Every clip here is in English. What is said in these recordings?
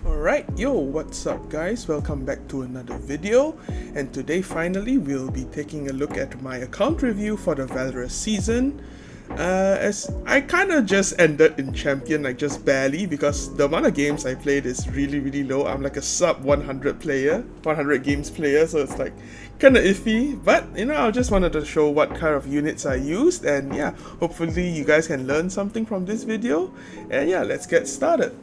Alright, yo, what's up guys? Welcome back to another video, and today finally we'll be taking a look at my account review for the Valorous season. As I kinda just ended in Champion, like just barely, because the amount of games I played is really low. I'm like a sub 100 player, 100 games player, so it's like kinda iffy, but you know, I just wanted to show what kind of units I used, and yeah, hopefully you guys can learn something from this video, and yeah, let's get started.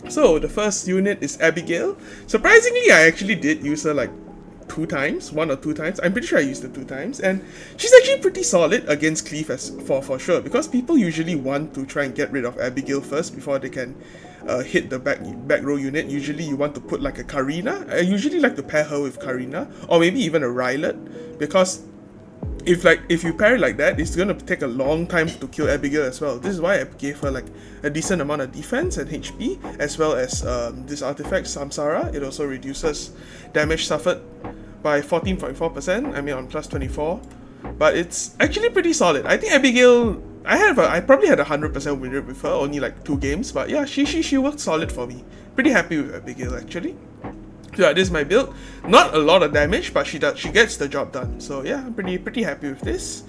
So the first unit is Abigail. Surprisingly, I actually did use her like one or two times. I'm pretty sure I used her 2 times, and she's actually pretty solid against Cleave for sure, because people usually want to try and get rid of Abigail first before they can hit the back row unit. Usually you want to put like a Karina. I usually like to pair her with Karina, or maybe even a Rylet, because if you pair it like that, it's gonna take a long time to kill Abigail as well. This is why I gave her like a decent amount of defense and HP, as well as this artifact Samsara. It also reduces damage suffered by 14.4%. I mean on plus 24, but it's actually pretty solid. I think Abigail, I probably had 100% win rate with her, only like 2 games, but yeah, she worked solid for me. Pretty happy with Abigail actually. So yeah, this is my build. Not a lot of damage, but she gets the job done. So yeah, I'm pretty happy with this.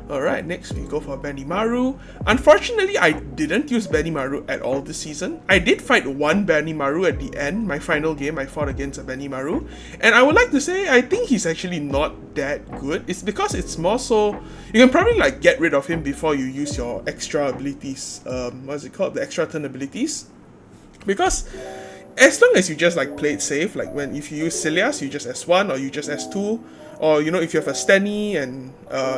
Alright, next we go for Benimaru. Unfortunately, I didn't use Benimaru at all this season. I did fight one Benimaru at the end, my final game I fought against a Benimaru. And I would like to say, I think he's actually not that good. It's because it's more so, you can probably like get rid of him before you use your extra abilities. What's it called? The extra turn abilities. Because as long as you just like play it safe, like if you use Cilias, you just S1 or you just S2, or you know, if you have a Stenny and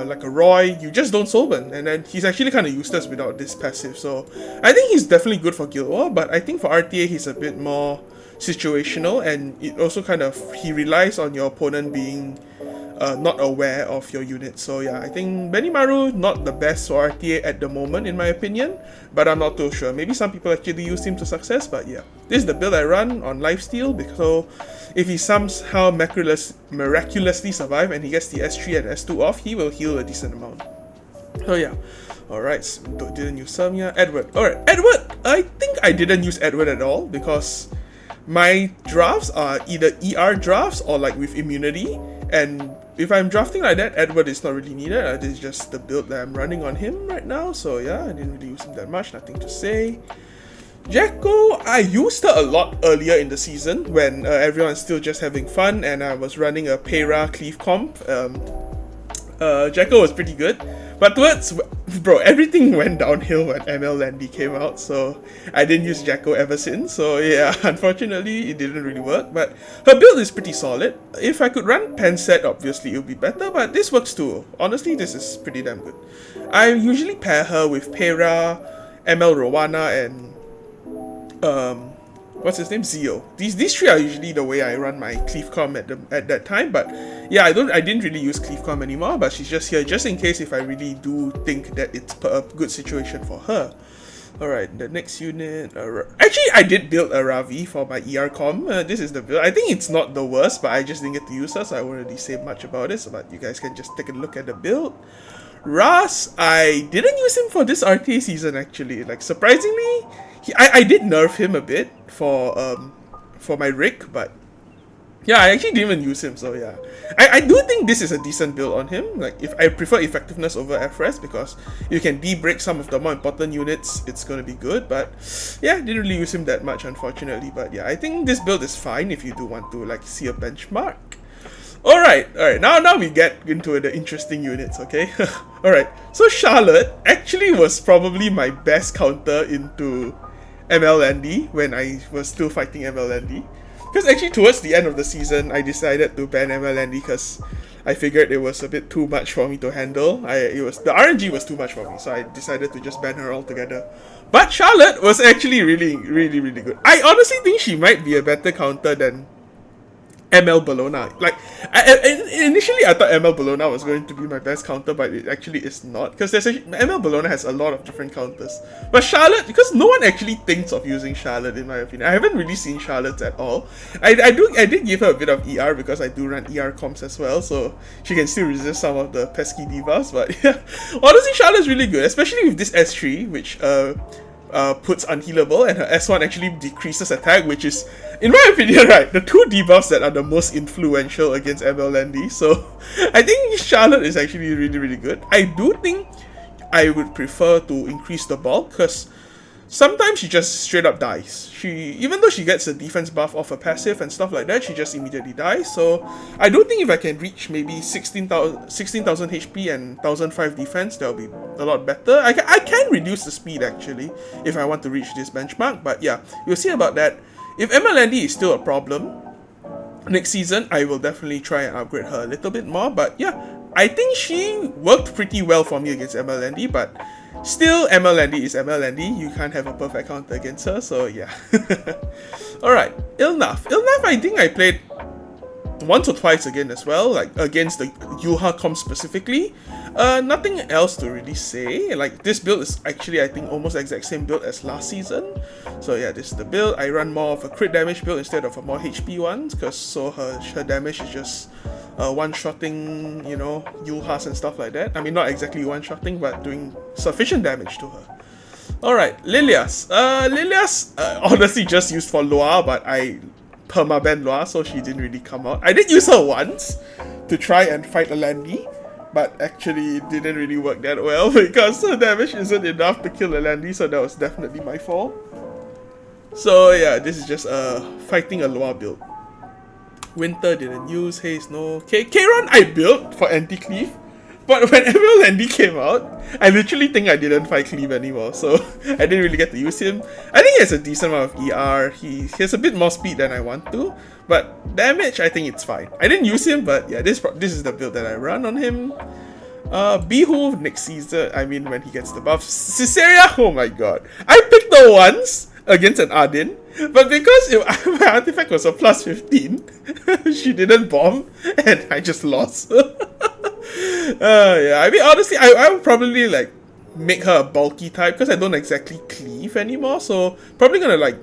like a Roy, you just don't soul burn, and then he's actually kind of useless without this passive. So I think he's definitely good for Guild War, but I think for RTA he's a bit more situational, and it also he relies on your opponent being not aware of your unit. So yeah, I think Benimaru not the best for RTA at the moment in my opinion, but I'm not too sure. Maybe some people actually use him to success, but yeah. This is the build I run on lifesteal, because if he somehow miraculously survive and he gets the S3 and S2 off, he will heal a decent amount. So yeah. Alright, didn't use Samia. Edward. Alright, Edward! I think I didn't use Edward at all, because my drafts are either ER drafts or like with immunity, and if I'm drafting like that, Edward is not really needed. This is just the build that I'm running on him right now, so yeah, I didn't really use him that much, nothing to say. Jacko, I used her a lot earlier in the season when everyone's still just having fun, and I was running a Pera Cleave comp. Jacko was pretty good, but bro, everything went downhill when ML Landy came out, so I didn't use Jacko ever since. So yeah, unfortunately it didn't really work, but her build is pretty solid. If I could run Penset, obviously it would be better, but this works too. Honestly, this is pretty damn good. I usually pair her with Pera, ML Rowana, and what's his name? Zio. These 3 are usually the way I run my Cleavecom at that time, but yeah, I didn't really use Cleavecom anymore, but she's just here just in case if I really do think that it's a good situation for her. Alright, the next unit. Actually, I did build a Ravi for my ER com. This is the build. I think it's not the worst, but I just didn't get to use her, so I won't really say much about it, so but you guys can just take a look at the build. Ras, I didn't use him for this RTA season actually. Like surprisingly, I did nerf him a bit for my Rick, but yeah, I actually didn't even use him, so yeah. I do think this is a decent build on him. Like, if I prefer effectiveness over FRES, because you can de-break some of the more important units, it's gonna be good, but yeah, didn't really use him that much unfortunately, but yeah, I think this build is fine if you do want to like see a benchmark. Alright, now we get into the interesting units, okay? Alright, so Charlotte actually was probably my best counter into ML Landy when I was still fighting ML Landy. Because actually towards the end of the season, I decided to ban ML Landy because I figured it was a bit too much for me to handle. The RNG was too much for me, so I decided to just ban her altogether. But Charlotte was actually really good. I honestly think she might be a better counter than ML Bologna. Like, initially I thought ML Bologna was going to be my best counter, but it actually is not, because ML Bologna has a lot of different counters. But Charlotte, because no one actually thinks of using Charlotte in my opinion. I haven't really seen Charlotte at all. I did give her a bit of ER because I do run ER comps as well, so she can still resist some of the pesky divas. But yeah, honestly Charlotte's really good, especially with this S3, which puts unhealable, and her S1 actually decreases attack, which is, in my opinion, right, the two debuffs that are the most influential against MLND. So I think Charlotte is actually really, really good. I do think I would prefer to increase the bulk, because sometimes she just straight up dies. Even though she gets a defense buff off a passive and stuff like that, she just immediately dies. So I do think if I can reach maybe 16,000 HP and 1,005 defense, that'll be a lot better. I can reduce the speed actually if I want to reach this benchmark, but yeah, you'll see about that. If MLND is still a problem next season, I will definitely try and upgrade her a little bit more. But yeah, I think she worked pretty well for me against MLND, but still, MLND is MLND. You can't have a perfect counter against her, so yeah. Alright, Ilnaf. Ilnaf, I think I played once or twice again as well, like against the Yuha comp specifically. Nothing else to really say. Like, this build is actually, I think, almost the exact same build as last season. So yeah, this is the build. I run more of a crit damage build instead of a more HP one, because so her damage is just one-shotting, you know, Yuhas and stuff like that. I mean, not exactly one-shotting, but doing sufficient damage to her. Alright, Lilias. Lilias, honestly just used for Loa, but I permaban Loa, so she didn't really come out. I did use her once to try and fight a Landy, but actually it didn't really work that well because her damage isn't enough to kill a Landy, so that was definitely my fault. So yeah, this is just fighting a Loa build. Winter didn't use, Haze no. Kayron I built for anti-cleave, but when MLND came out, I literally think I didn't fight cleave anymore, so I didn't really get to use him. I think he has a decent amount of ER, he has a bit more speed than I want to, but damage, I think it's fine. I didn't use him, but yeah, this is the build that I run on him. Bihu next season, I mean when he gets the buff. Ciceria, oh my god. I picked her once against an Ardyn, but because my artifact was a plus 15, she didn't bomb, and I just lost. Yeah, I mean, honestly, I would probably, like, make her a bulky type, because I don't exactly cleave anymore, so probably gonna, like,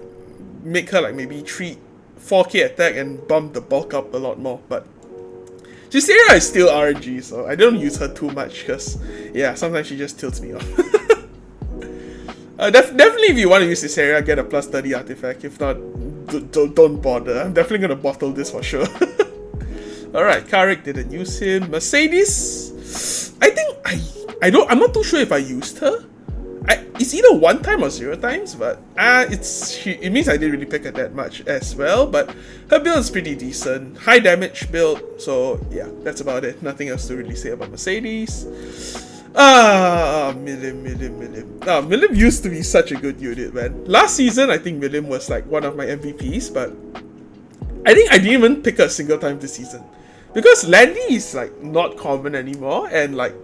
make her, like, maybe 4k attack and bump the bulk up a lot more, but Ciceria is still RNG, so I don't use her too much, because, yeah, sometimes she just tilts me off. Definitely, if you want to use this area, get a plus 30 artifact. If not, don't bother. I'm definitely gonna bottle this for sure. Alright, Karik didn't use him. Mercedes, I think I'm not too sure if I used her. It's either 1 time or 0 times, but it means I didn't really pick her that much as well. But her build is pretty decent, high damage build. So yeah, that's about it. Nothing else to really say about Mercedes. Milim. Milim used to be such a good unit, man. Last season, I think Milim was like one of my MVPs, but I think I didn't even pick her a single time this season. Because Landy is like not common anymore, and like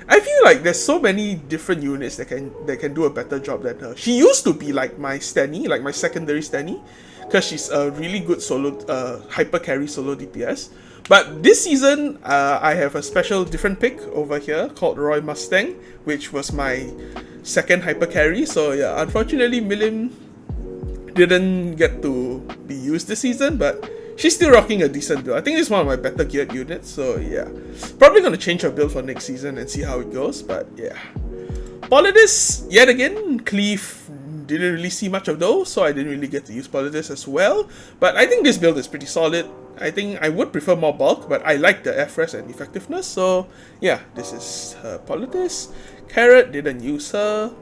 I feel like there's so many different units that can do a better job than her. She used to be like my Stanny, like my secondary Stanny, because she's a really good solo hyper carry solo DPS. But this season, I have a special different pick over here called Roy Mustang, which was my second hyper carry. So yeah, unfortunately, Milim didn't get to be used this season, but she's still rocking a decent build. I think it's one of my better geared units, so yeah. Probably gonna change her build for next season and see how it goes, but yeah. Politis, yet again, Cleave didn't really see much of those, so I didn't really get to use Politis as well. But I think this build is pretty solid. I think I would prefer more bulk, but I like the F-res and effectiveness, so yeah, this is her Politis. Carrot, didn't use her.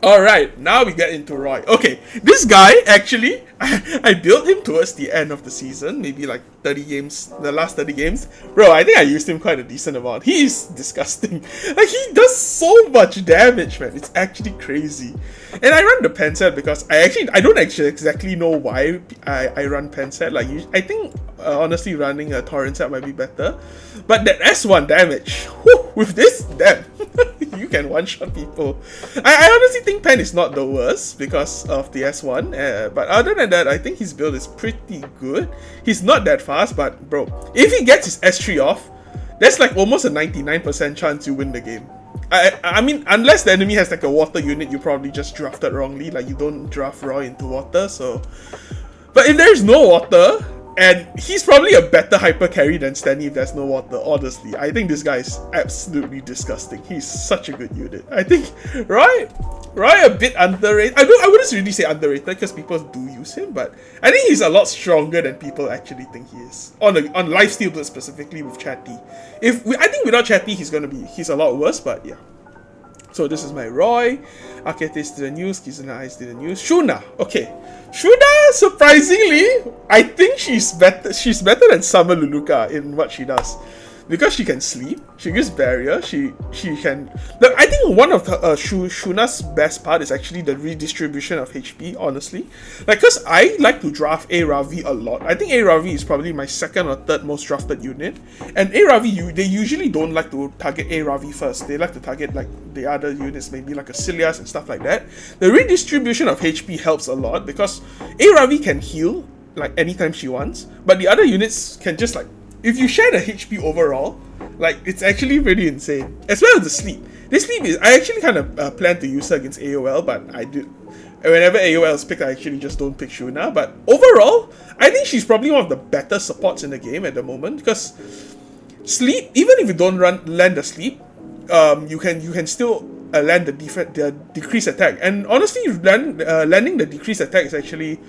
Alright, now we get into Roy. Okay, this guy, actually, I built him towards the end of the season, maybe like 30 games, the last 30 games. Bro, I think I used him quite a decent amount. He is disgusting. Like, he does so much damage, man. It's actually crazy. And I run the pen set because I don't actually exactly know why I run pen set. Like, I think, honestly, running a torrent set might be better. But that S1 damage, whew, with this, damn, you can one-shot people. I honestly think Pen is not the worst because of the S1, but other than that, I think his build is pretty good. He's not that fast, but bro, if he gets his S3 off, that's like almost a 99% chance you win the game. I mean, unless the enemy has like a water unit, you probably just drafted wrongly, like you don't draft Roy into water, so... But if there's no water, And he's probably a better hyper carry than Stanny if there's no water, honestly. I think this guy is absolutely disgusting. He's such a good unit. I think Roy a bit underrated. I wouldn't really say underrated because people do use him, but I think he's a lot stronger than people actually think he is. On lifesteal build specifically with Chatty. I think without Chatty he's a lot worse, but yeah. So this is my Roy. Archetes didn't use, Kizuna Eyes didn't use. Shuna, okay. Shuna, surprisingly, I think she's better than Summer Luluka in what she does. Because she can sleep, she gives barrier, she can... I think one of Shuna's best part is actually the redistribution of HP, honestly. Like, because I like to draft A-Ravi a lot. I think A-Ravi is probably my second or third most drafted unit. And A-Ravi, they usually don't like to target A-Ravi first. They like to target, like, the other units, maybe like a Cilias and stuff like that. The redistribution of HP helps a lot because A-Ravi can heal, like, anytime she wants. But the other units can just, like... If you share the HP overall, like, it's actually pretty insane. As well as the sleep. This sleep is... I actually kind of plan to use her against AOL, but I do... Whenever AOL is picked, I actually just don't pick Shuna. But overall, I think she's probably one of the better supports in the game at the moment. Because sleep, even if you don't land the sleep, you can still land the decreased attack. And honestly, landing the decreased attack is actually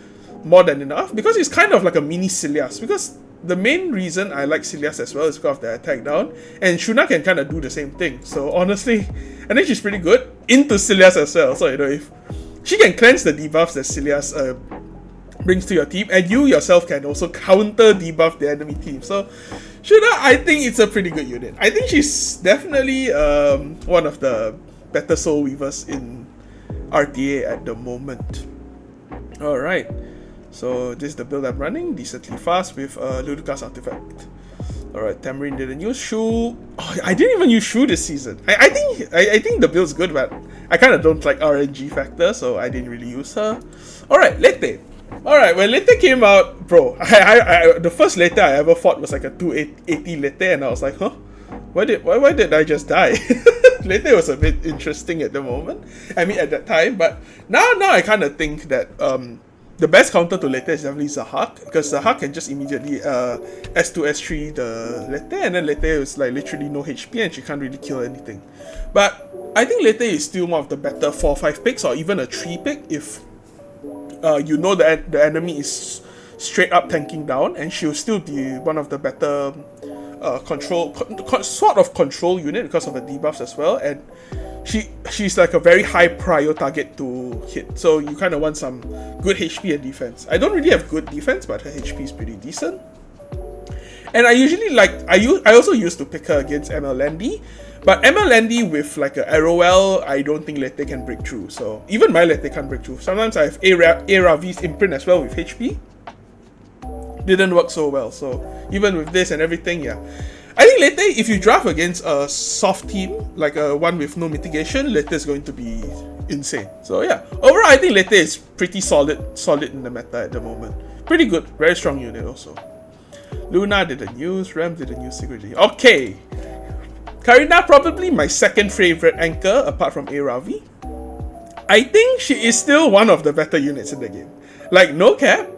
more than enough. Because it's kind of like a mini Cilias. Because... The main reason I like Cilias as well is because of the attack down, and Shuna can kind of do the same thing. So honestly, I think she's pretty good into Cilias as well. So, you know, if she can cleanse the debuffs that Cilias brings to your team, and you yourself can also counter debuff the enemy team. So Shuna, I think it's a pretty good unit. I think she's definitely one of the better Soul Weavers in RTA at the moment. Alright. So this is the build I'm running, decently fast with Ludicrous Artifact. Alright, Tamarind didn't use Shu. Oh, I didn't even use Shu this season. I think the build's good, but I kind of don't like RNG factor, so I didn't really use her. Alright, Lete. Alright, when Lete came out, bro, the first Lete I ever fought was like a 280 Lete, and I was like, huh? Why did I just die? Lete was a bit interesting at the moment. I mean, at that time, but now I kind of think that the best counter to Lete is definitely Zahak, because Zahak can just immediately S2, S3 the Lete, and then Lete is like literally no HP and she can't really kill anything. But I think Lete is still one of the better 4-5 picks, or even a 3 pick if you know that the enemy is straight up tanking down, and she'll still be one of the better sort of control unit because of the debuffs as well, and she's like a very high prio target to hit, so you kind of want some good HP and defense. I don't really have good defense, but her HP is pretty decent. And I usually like, I also used to pick her against ML Landy, but ML Landy with like a Arrowell, I don't think Lete can break through, so even my Lete can't break through. Sometimes I have Ravi's imprint as well with HP. Didn't work so well, so even with this and everything, yeah. I think Lete, if you draft against a soft team, like a one with no mitigation, Lete is going to be insane. So yeah, overall I think Lete is pretty solid in the meta at the moment. Pretty good, very strong unit also. Luna didn't use, Ram didn't use secretly. Okay, Karina probably my second favorite anchor apart from A-Ravi. I think she is still one of the better units in the game. Like, no cap.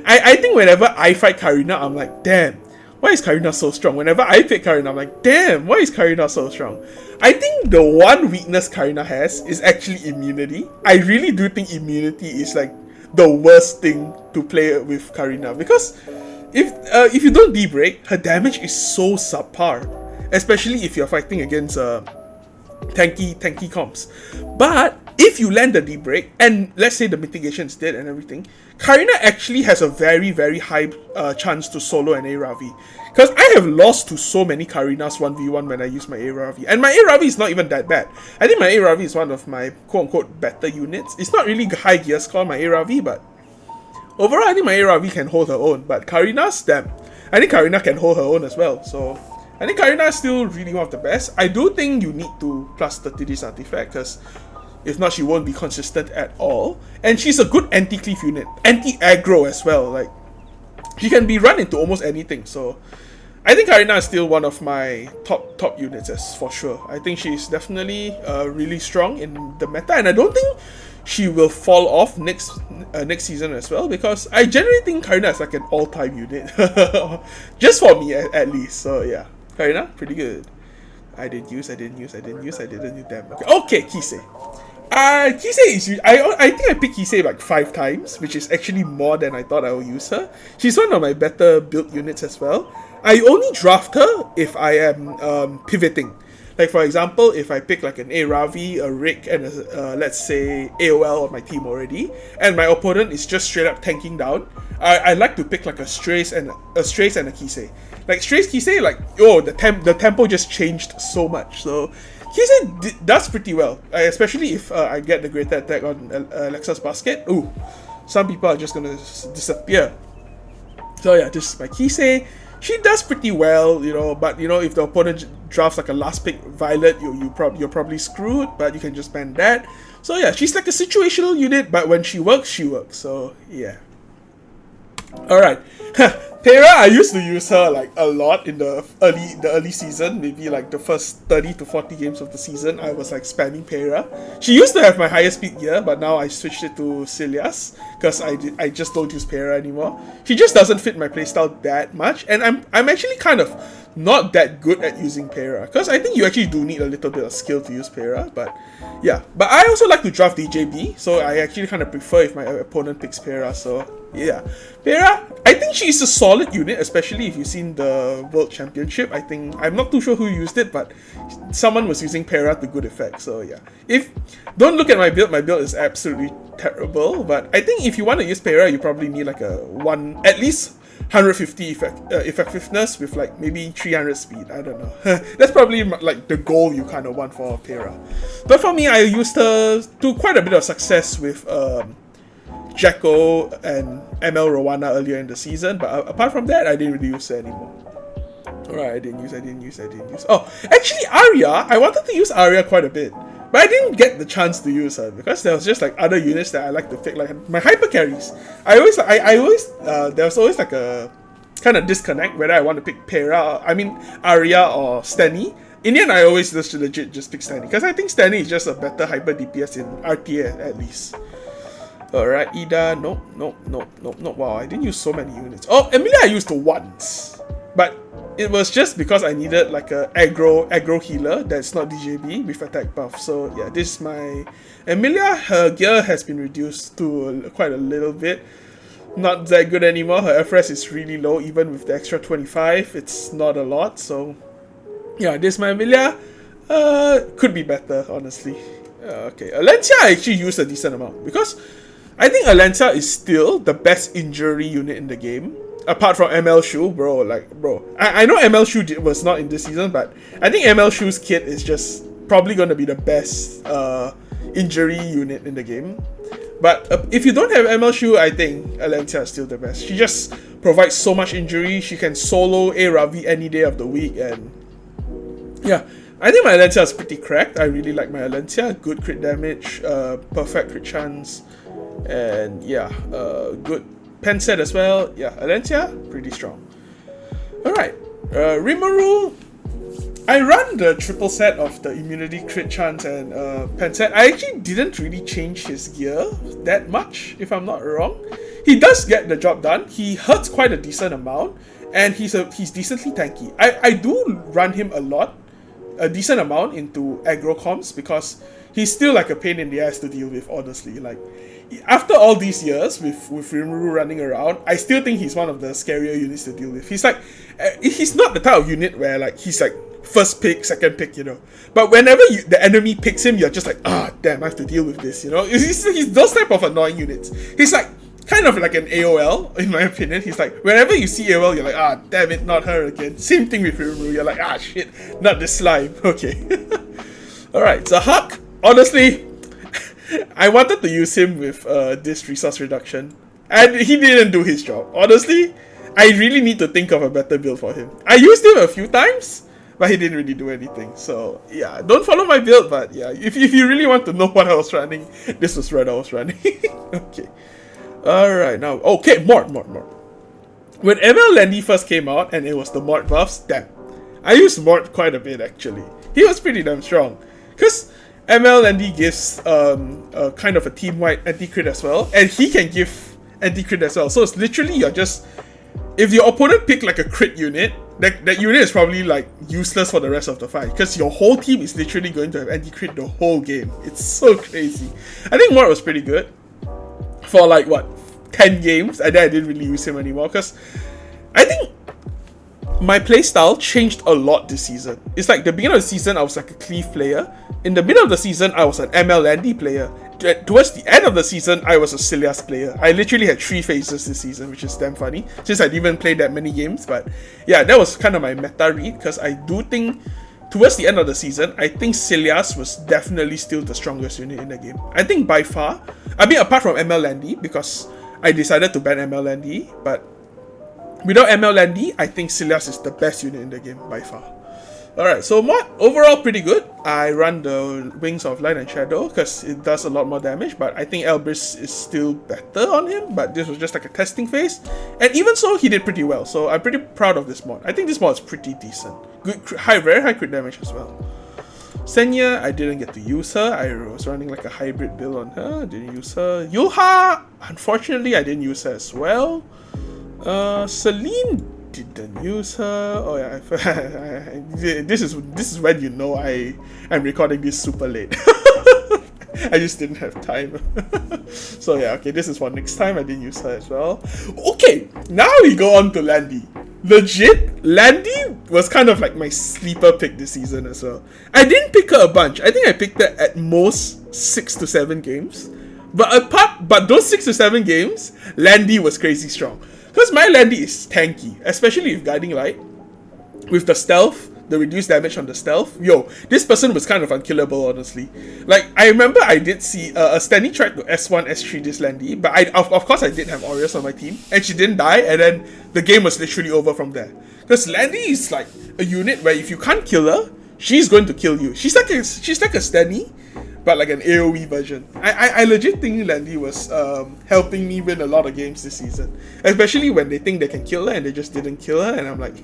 I think whenever I fight Karina, I'm like, damn, why is Karina so strong? Whenever I pick Karina, I'm like, damn, why is Karina so strong? I think the one weakness Karina has is actually immunity. I really do think immunity is like the worst thing to play with Karina, because if you don't de-break, her damage is so subpar, especially if you're fighting against tanky comps. But if you land the de-break, and let's say the mitigation is dead and everything, Karina actually has a very, very high chance to solo an A-Ravi. Because I have lost to so many Karinas 1v1 when I use my A-Ravi. And my A-Ravi is not even that bad. I think my A-Ravi is one of my quote-unquote better units. It's not really high gear score, my A-Ravi, but overall I think my A-Ravi can hold her own. But Karina's, damn, I think Karina can hold her own as well. So I think Karina is still really one of the best. I do think you need to plus 30 this artifact, because if not, she won't be consistent at all. And she's a good anti-cleave unit. Anti-aggro as well. Like, she can be run into almost anything. So, I think Karina is still one of my top units, as for sure. I think she's definitely really strong in the meta. And I don't think she will fall off next season as well, because I generally think Karina is like an all-time unit. Just for me at least. So yeah. Karina, pretty good. I didn't use, damn. Okay, Kisei. Kisei is, I think I picked Kisei like 5 times, which is actually more than I thought I would use her. She's one of my better built units as well. I only draft her if I am pivoting. Like for example, if I pick like an Ravi, a Rick, and a, let's say AOL on my team already, and my opponent is just straight up tanking down, I like to pick like a Strays and a Kisei. Like Strays Kisei, like the tempo just changed so much. So Kisei does pretty well, especially if I get the greater attack on Alexa's basket. Ooh, some people are just gonna disappear. So yeah, this is my Kisei. She does pretty well, you know, but you know, if the opponent drafts like a last pick Violet, you're probably screwed, but you can just ban that. So yeah, she's like a situational unit, but when she works, she works. So yeah. Alright. Terra, I used to use her like a lot in the early season, maybe like the first 30 to 40 games of the season. I was like spamming Terra. She used to have my highest speed gear, but now I switched it to Celias because I just don't use Terra anymore. She just doesn't fit my playstyle that much, and I'm actually kind of not that good at using Terra, because I think you actually do need a little bit of skill to use Terra. But yeah, but I also like to draft DJB, so I actually kind of prefer if my opponent picks Terra. So yeah, Terra, I think she's a solid unit, especially if you've seen the World Championship. I'm not too sure who used it, but someone was using Terra to good effect. So yeah, don't look at my build is absolutely terrible, but I think if you want to use Terra, you probably need like at least 150 effectiveness with like maybe 300 speed. I don't know. That's probably like the goal you kind of want for Terra. But for me, I used her to quite a bit of success with Jacko and ML Rowana earlier in the season, but apart from that, I didn't really use her anymore. Alright, I didn't use. Oh, actually, Arya, I wanted to use Arya quite a bit, but I didn't get the chance to use her because there was just like other units that I like to pick, like my hyper carries. I always there was always like a kind of disconnect whether I want to pick Arya or Stanny. In the end, I always just legit pick Stanny because I think Stanny is just a better hyper DPS in RTA at least. Alright, Ida, no. Wow, I didn't use so many units. Oh, Emilia I used once, but it was just because I needed like a aggro healer that's not DJB with attack buff. So yeah, this is my Emilia. Her gear has been reduced to quite a little bit. Not that good anymore. Her FRS is really low, even with the extra 25. It's not a lot. So yeah, this is my Emilia. Could be better, honestly. Okay, Alencia I actually used a decent amount because I think Alencia is still the best injury unit in the game. Apart from ML Shu, bro. I know ML Shu was not in this season, but I think ML Shu's kit is just probably going to be the best injury unit in the game. But if you don't have ML Shu, I think Alencia is still the best. She just provides so much injury. She can solo A Ravi any day of the week, and yeah, I think my Alencia is pretty cracked. I really like my Alencia. Good crit damage, perfect crit chance, and yeah, good pen set as well. Yeah, Alencia, pretty strong. Alright, Rimuru, I run the triple set of the immunity, crit chance, and pen set. I actually didn't really change his gear that much, if I'm not wrong. He does get the job done. He hurts quite a decent amount, and he's decently tanky. I do run him a decent amount into aggro comps because he's still like a pain in the ass to deal with, honestly. Like, after all these years with Rimuru running around, I still think he's one of the scarier units to deal with. He's like, he's not the type of unit where like he's like first pick, second pick, you know. But whenever the enemy picks him, you're just like, damn, I have to deal with this, you know. He's those type of annoying units. He's like kind of like an AOL, in my opinion. He's like, whenever you see AOL, you're like, damn it, not her again. Same thing with Rimuru. You're like, shit, not this slime. Okay. Alright, so Huck, honestly, I wanted to use him with this resource reduction, and he didn't do his job. Honestly, I really need to think of a better build for him. I used him a few times, but he didn't really do anything. So yeah, don't follow my build, but yeah, if you really want to know what I was running, this was what I was running. Okay. Alright, now, okay, Mort. When ML Landy first came out and it was the Mort buffs, damn, I used Mort quite a bit actually. He was pretty damn strong. Because ML Landy gives kind of a team-wide anti-crit as well, and he can give anti-crit as well. So it's literally you're just, if your opponent pick like a crit unit, that unit is probably like useless for the rest of the fight because your whole team is literally going to have anti-crit the whole game. It's so crazy. I think Mort was pretty good for like what, 10 games, and then I didn't really use him anymore because I think my playstyle changed a lot this season. It's like the beginning of the season I was like a cleave player. In the middle of the season I was an ML Landy player. Towards the end of the season I was a Cilias player. I literally had 3 phases this season, which is damn funny since I didn't even play that many games. But yeah, that was kind of my meta read because I do think towards the end of the season I think Cilias was definitely still the strongest unit in the game. I think by far, I mean apart from ML Landy because I decided to ban ML Landy, but without ML Landy, I think Cilias is the best unit in the game by far. Alright, so Mod, overall pretty good. I run the Wings of Light and Shadow because it does a lot more damage, but I think Elbrus is still better on him, but this was just like a testing phase. And even so, he did pretty well, so I'm pretty proud of this mod. I think this mod is pretty decent. Good, very high crit damage as well. Senya, I didn't get to use her. I was running like a hybrid build on her. Didn't use her. Yuha, unfortunately, I didn't use her as well. Celine didn't use her. Oh yeah, this is when you know I'm recording this super late. I just didn't have time. So yeah, okay, this is for next time. I didn't use her as well. Okay, now we go on to Landy. Legit, Landy was kind of like my sleeper pick this season as well. I didn't pick her a bunch. I think I picked her at most 6 to 7 games. But those 6 to 7 games, Landy was crazy strong. Because my Landy is tanky, especially with Guiding Light. With the stealth, the reduced damage on the stealth. Yo, this person was kind of unkillable, honestly. Like, I remember I did see a Stanley tried to S1, S3 this Landy, but of course I did have Aureus on my team, and she didn't die, and then the game was literally over from there. Because Landy is like a unit where if you can't kill her, she's going to kill you. She's like a Stanley, but like an AoE version. I legit think Landy was helping me win a lot of games this season. Especially when they think they can kill her and they just didn't kill her, and I'm like,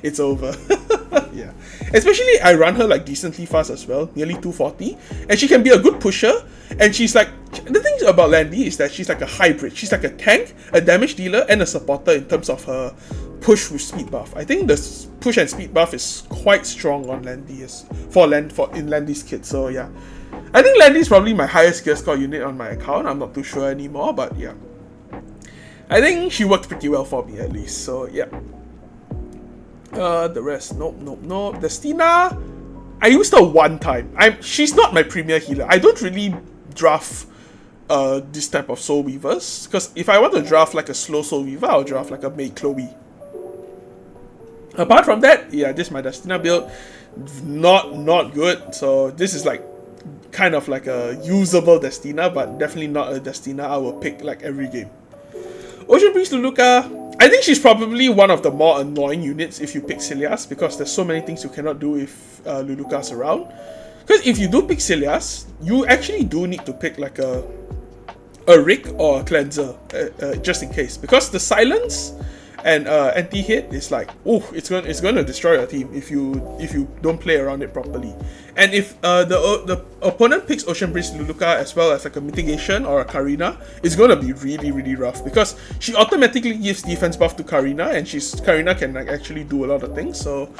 it's over. Yeah. Especially I run her like decently fast as well, nearly 240, and she can be a good pusher, and she's like, the thing about Landy is that she's like a hybrid. She's like a tank, a damage dealer, and a supporter in terms of her push with speed buff. I think the push and speed buff is quite strong on Landy in Landy's kit, so yeah. I think Landy is probably my highest gear score unit on my account. I'm not too sure anymore, but yeah. I think she worked pretty well for me at least, so yeah. The rest, nope. Destina, I used her one time. She's not my premier healer. I don't really draft this type of Soul Weavers, because if I want to draft like a slow Soul Weaver, I'll draft like a Maid Chloe. Apart from that, yeah, this is my Destina build. Not good. So this is like kind of like a usable Destina, but definitely not a Destina I will pick like every game. Ocean Breeze Luluka, I think she's probably one of the more annoying units if you pick Cilias, because there's so many things you cannot do if Luluka's around. Because if you do pick Cilias, you actually do need to pick like a Rick or a Cleanser, just in case, because the silence and anti-hit is like, oh, it's going to destroy your team if you don't play around it properly. And if the opponent picks Ocean Breeze Luluka as well as like a mitigation or a Karina, it's going to be really rough, because she automatically gives defense buff to Karina, and Karina can like actually do a lot of things. So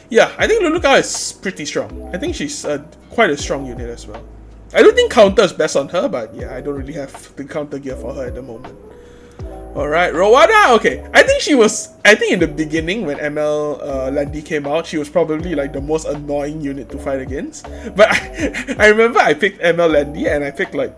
yeah, I think Luluka is pretty strong. I think she's quite a strong unit as well. I don't think counter is best on her, but yeah, I don't really have the counter gear for her at the moment. Alright, Rowana, okay. I think in the beginning when ML Landy came out, she was probably like the most annoying unit to fight against. But I remember I picked ML Landy and I picked like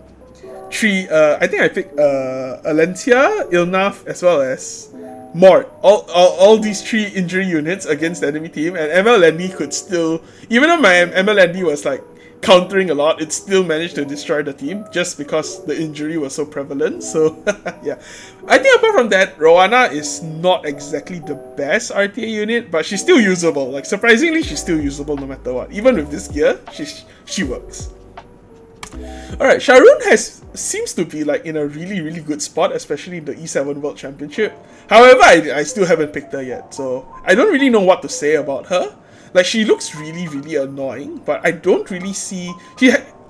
I think I picked Alencia, Ilnaf, as well as Mort. All these 3 injury units against the enemy team, and ML Landy could still, even though my ML Landy was like countering a lot, it still managed to destroy the team just because the injury was so prevalent. So yeah, I think apart from that, Rowana is not exactly the best RTA unit, but she's still usable. Like, surprisingly, she's still usable no matter what. Even with this gear, she works. Alright, Sharon seems to be like in a really good spot, especially in the E7 World Championship. However, I still haven't picked her yet, so I don't really know what to say about her. Like, she looks really, really annoying, but I don't really see...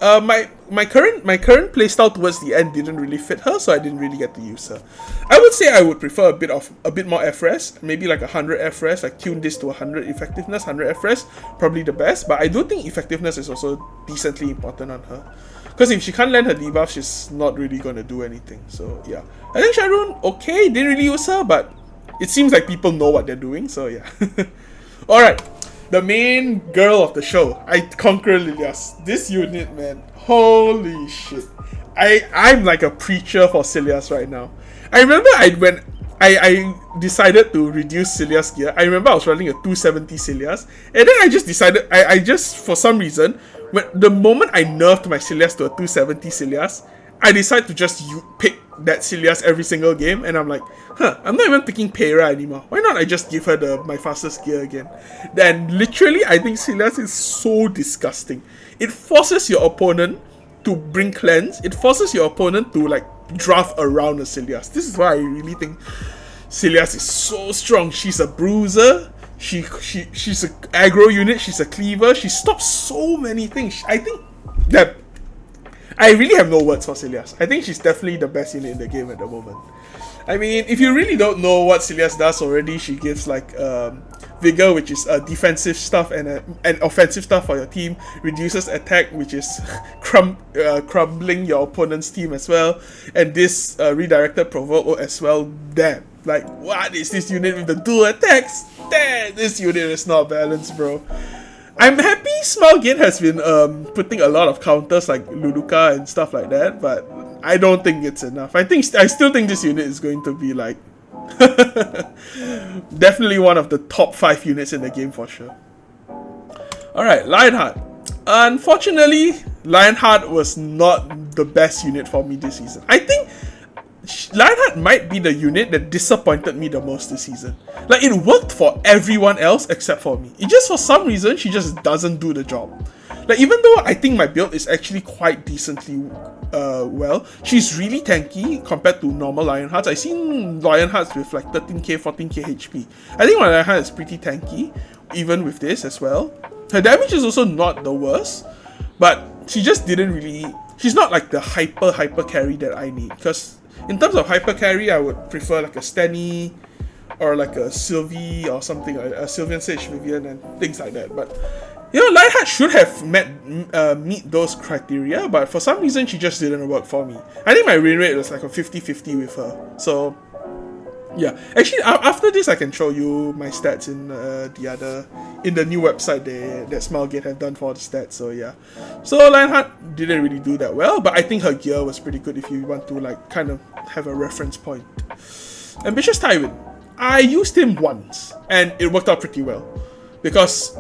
my current playstyle towards the end didn't really fit her, so I didn't really get to use her. I would say I would prefer a bit more FRES, maybe like 100 FRES, like tune this to 100 effectiveness, 100 FRES, probably the best, but I do think effectiveness is also decently important on her. Because if she can't land her debuff, she's not really gonna do anything, so yeah. I think Sharon, okay, didn't really use her, but it seems like people know what they're doing, so yeah. Alright. The main girl of the show, I Conquer Lilias. This unit, man, holy shit. I'm like a preacher for Cilias right now. I remember when I decided to reduce Cilias gear, I remember I was running a 270 Cilias, and then I just decided, I just, for some reason, the moment I nerfed my Cilias to a 270 Cilias, I decided to just pick that Cilias every single game, and I'm like, I'm not even picking Pera anymore. Why not I just give her my fastest gear again? Then literally, I think Cilias is so disgusting. It forces your opponent to bring cleanse. It forces your opponent to like draft around a Cilias. This is why I really think Cilias is so strong. She's a bruiser. She's an aggro unit. She's a cleaver. She stops so many things. I think that I really have no words for Cilias. I think she's definitely the best unit in the game at the moment. I mean, if you really don't know what Cilias does already, she gives like Vigor, which is defensive stuff, and offensive stuff for your team. Reduces attack, which is crumbling your opponent's team as well. And this redirected provoke as well. Damn, like what is this unit with the dual attacks? Damn, this unit is not balanced, bro. I'm happy Smalgate has been putting a lot of counters like Luduka and stuff like that, but I don't think it's enough. I still think this unit is going to be like definitely one of the top 5 units in the game for sure. Alright, Lionheart. Unfortunately, Lionheart was not the best unit for me this season. I think Lionheart might be the unit that disappointed me the most this season. Like, it worked for everyone else except for me. It just, for some reason, she just doesn't do the job. Like, even though I think my build is actually quite decently well, she's really tanky compared to normal Lionhearts. I've seen Lionhearts with like 13k, 14k HP. I think my Lionheart is pretty tanky, even with this as well. Her damage is also not the worst, but she just didn't really... She's not like the hyper carry that I need, because in terms of hyper carry, I would prefer like a Stenny or like a Sylvie or something like a Sylvian Sage Vivian and things like that. But you know, Lionheart should have meet those criteria, but for some reason she just didn't work for me. I think my win rate was like a 50-50 with her. So yeah, actually after this I can show you my stats in the new website that Smilegate have done for the stats. So yeah, so Lionheart didn't really do that well, but I think her gear was pretty good if you want to like kind of have a reference point. Ambitious Tywin, I used him once and it worked out pretty well because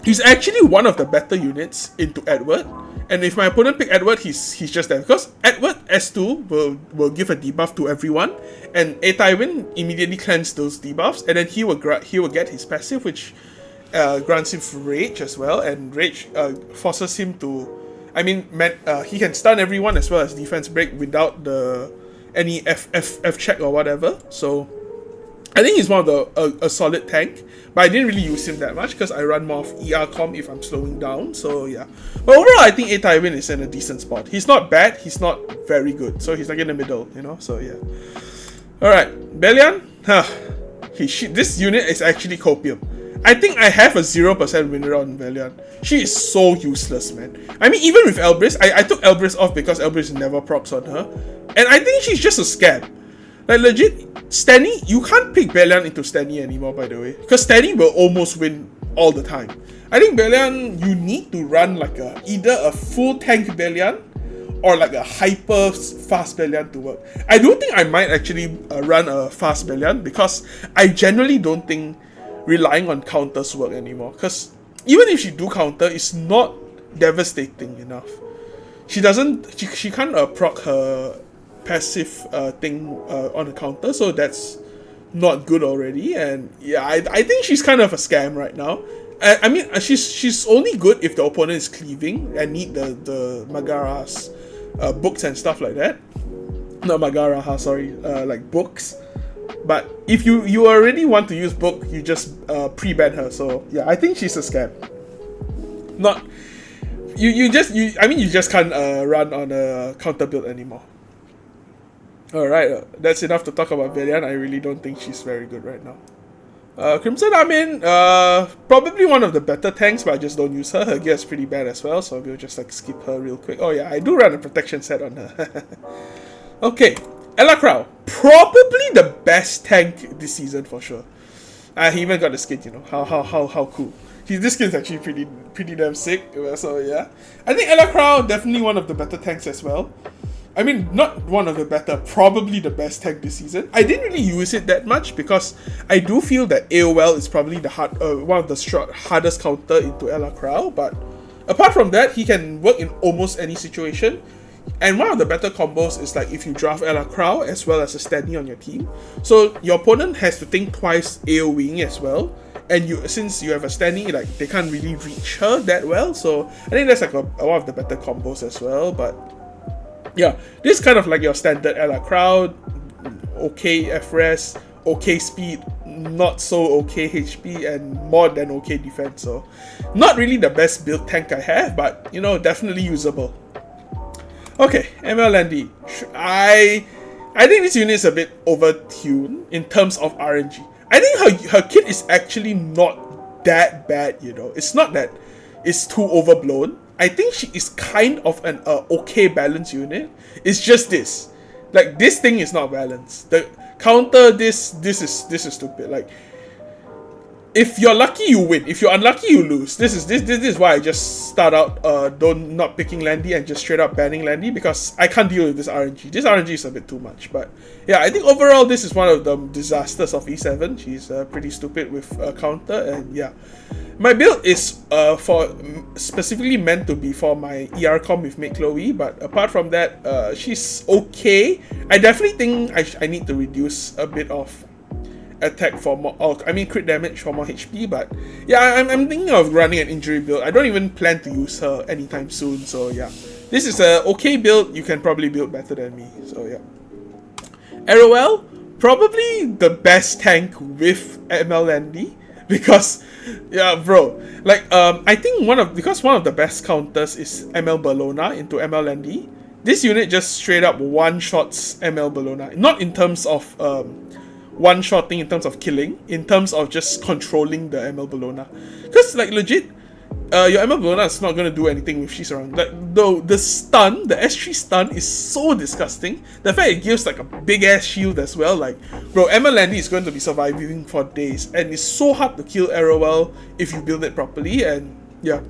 he's actually one of the better units into Edward. And if my opponent pick Edward, he's just there. Because Edward S2 will give a debuff to everyone. And Tywin immediately cleanse those debuffs. And then he will get his passive, which grants him Rage as well. And Rage forces him to... I mean, he can stun everyone as well as defense break without any F check or whatever. So I think he's one of a solid tank. But I didn't really use him that much because I run more of ER com if I'm slowing down. So yeah. But overall, I think Tywin is in a decent spot. He's not bad. He's not very good. So he's like in the middle, you know. So yeah. Alright. Belian. This unit is actually Copium. I think I have a 0% winner on Belian. She is so useless, man. I mean, even with Elbrys, I took Elbrys off because Elbrys never procs on her. And I think she's just a scam. Like legit, Stenny, you can't pick Belian into Stenny anymore, by the way. Because Stenny will almost win all the time. I think Belian, you need to run like either a full tank Belian or like a hyper fast Belian to work. I don't think I might actually run a fast Belian because I generally don't think relying on counters work anymore. Because even if she do counter, it's not devastating enough. She can't proc her passive thing on the counter, so that's not good already. And yeah, I think she's kind of a scam right now. I mean, she's only good if the opponent is cleaving and need the Magara's books and stuff like that. Not Magaraha, sorry, like books. But if you already want to use book, you just pre-ban her. So yeah, I think she's a scam. Not you just can't run on a counter build anymore. Alright, that's enough to talk about Velian. I really don't think she's very good right now. Crimson Armin, probably one of the better tanks, but I just don't use her. Her gear is pretty bad as well, so we'll just like skip her real quick. Oh yeah, I do run a protection set on her. Okay, Ella Crow, probably the best tank this season for sure. He even got the skin, you know. How cool. This skin is actually pretty damn sick. So yeah, I think Ella Crow definitely one of the better tanks as well. I mean, not one of the better, probably the best tank this season. I didn't really use it that much because I do feel that AOL is probably the one of the hardest counter into Ella Crow. But apart from that, he can work in almost any situation. And one of the better combos is like if you draft Ella Crow as well as a standee on your team. So your opponent has to think twice AoEing as well. And since you have a standee, like they can't really reach her that well. So I think that's like one of the better combos as well. But yeah, this is kind of like your standard Ella Crow, okay FRES, okay speed, not so okay HP, and more than okay defense. So not really the best build tank I have, but you know, definitely usable. Okay, MLND. I think this unit is a bit overtuned in terms of RNG. I think her kit is actually not that bad, you know. It's not that it's too overblown. I think she is kind of an okay balanced unit. It's just this. Like, this thing is not balanced. The counter, this is stupid. Like, if you're lucky, you win. If you're unlucky, you lose. This is why I just start out not picking Landy and just straight up banning Landy, because I can't deal with this RNG. This RNG is a bit too much. But yeah, I think overall this is one of the disasters of E7. She's pretty stupid with counter, and yeah. My build is specifically meant to be for my ER comp with Make Chloe, but apart from that, she's okay. I definitely think I need to reduce a bit of attack for more, crit damage for more HP, but yeah, I'm thinking of running an injury build. I don't even plan to use her anytime soon, so yeah. This is a okay build. You can probably build better than me, so yeah. Arrowell, probably the best tank with MLND, because yeah, bro, like I think one of the best counters is ML Bellona into MLND. This unit just straight up one-shots ML Bellona, not in terms of one-shotting in terms of killing, in terms of just controlling the ML Bellona. Because like legit, your ML Bellona is not gonna do anything if she's around. Like though the stun, the S3 stun is so disgusting. The fact it gives like a big ass shield as well. Like bro, ML Landy is going to be surviving for days, and it's so hard to kill Arrowell if you build it properly. And yeah,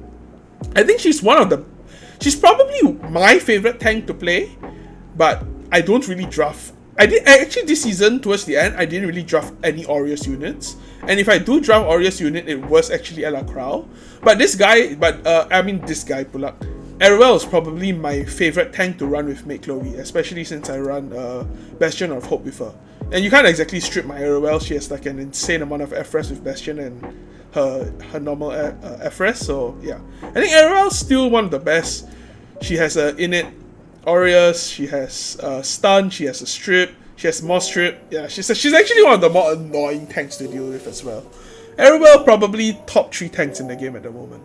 I think she's probably my favorite tank to play, but I don't really draft. Actually this season towards the end I didn't really draft any Aureus units, and if I do draft Aureus unit, it was actually Ella Crow. But this guy pull up. Arrowell is probably my favorite tank to run with Make Chloe, especially since I run Bastion of Hope with her. And you can't exactly strip my Arrowell. She has like an insane amount of FRES with Bastion and her normal FRES. So yeah, I think Arrowell's still one of the best. She has a innate Aureus, she has stun, she has a strip, she has more strip. Yeah, she's actually one of the more annoying tanks to deal with as well. Arrowell probably top 3 tanks in the game at the moment.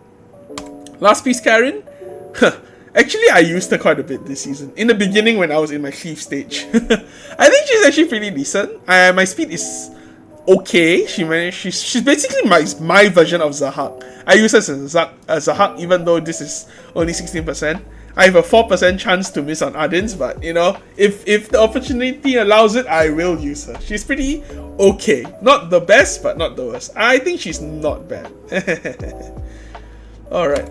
Last piece, Karen. Actually, I used her quite a bit this season. In the beginning when I was in my cleave stage. I think she's actually pretty decent. My speed is okay. She's basically my version of Zahak. I use her as Zahak even though this is only 16%. I have a 4% chance to miss on Ardens, but you know, if the opportunity allows it, I will use her. She's pretty okay. Not the best, but not the worst. I think she's not bad. Alright,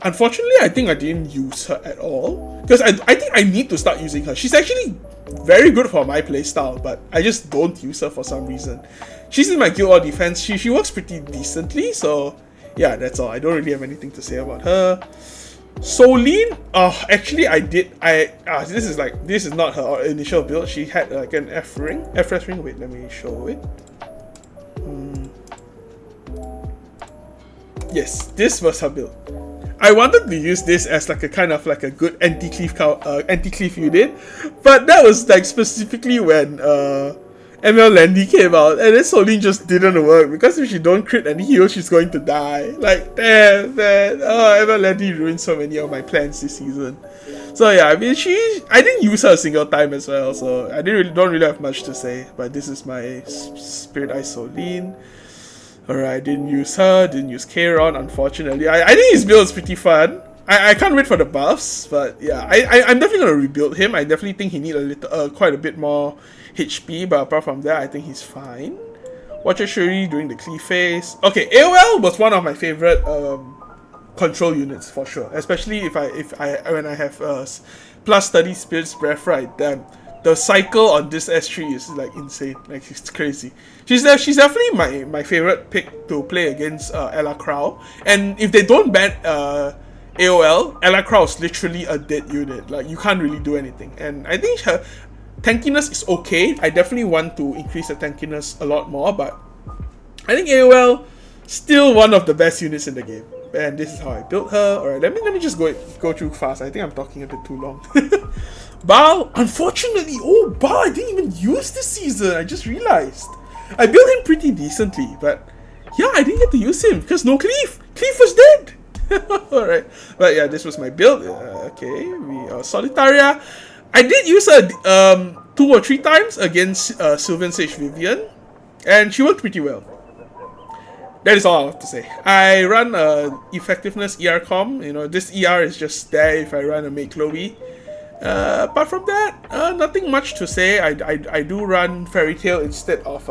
unfortunately, I think I didn't use her at all. Because I think I need to start using her. She's actually very good for my playstyle, but I just don't use her for some reason. She's in my Guild War defense. She works pretty decently, so yeah, that's all. I don't really have anything to say about her. Solene, actually this is not her initial build. She had like an FRES ring. Wait, let me show it. Yes, this was her build. I wanted to use this as like a kind of like a good anti-cleave unit, but that was like specifically when ML Landy came out, and then Solene just didn't work because if she don't crit any heal, she's going to die. Like, damn, man. Oh, ML Landy ruined so many of my plans this season. So yeah, I mean, I didn't use her a single time as well, so I don't really have much to say. But this is my Spirit Eye Solene. Alright, didn't use her, didn't use Kayron, unfortunately. I think his build is pretty fun. I can't wait for the buffs, but yeah, I'm definitely gonna rebuild him. I definitely think he needs a little, quite a bit more HP, but apart from that, I think he's fine. Watcher Shuri during the cleave phase. Okay, AOL was one of my favorite control units for sure, especially when I have plus 30 Spirit's Breath, right? Damn, the cycle on this S3 is like insane, like it's crazy. She's definitely my favorite pick to play against Ella Crow, and if they don't ban AOL, Ella Crow is literally a dead unit. Like, you can't really do anything. And I think her tankiness is okay. I definitely want to increase the tankiness a lot more, but I think AOL still one of the best units in the game. And this is how I built her. Alright, let me just go through fast. I think I'm talking a bit too long. Bao, unfortunately, Bao I didn't even use this season. I just realized. I built him pretty decently, but yeah, I didn't get to use him because no cleave. Cleave was dead. Alright, but yeah, this was my build. Okay, Solitaria. I did use her 2 or 3 times against Sylvan Sage Vivian, and she worked pretty well. That is all I have to say. I run effectiveness ER com. You know, this ER is just there if I run a Maid Chloe. Apart from that, nothing much to say. I do run Fairy Tail instead of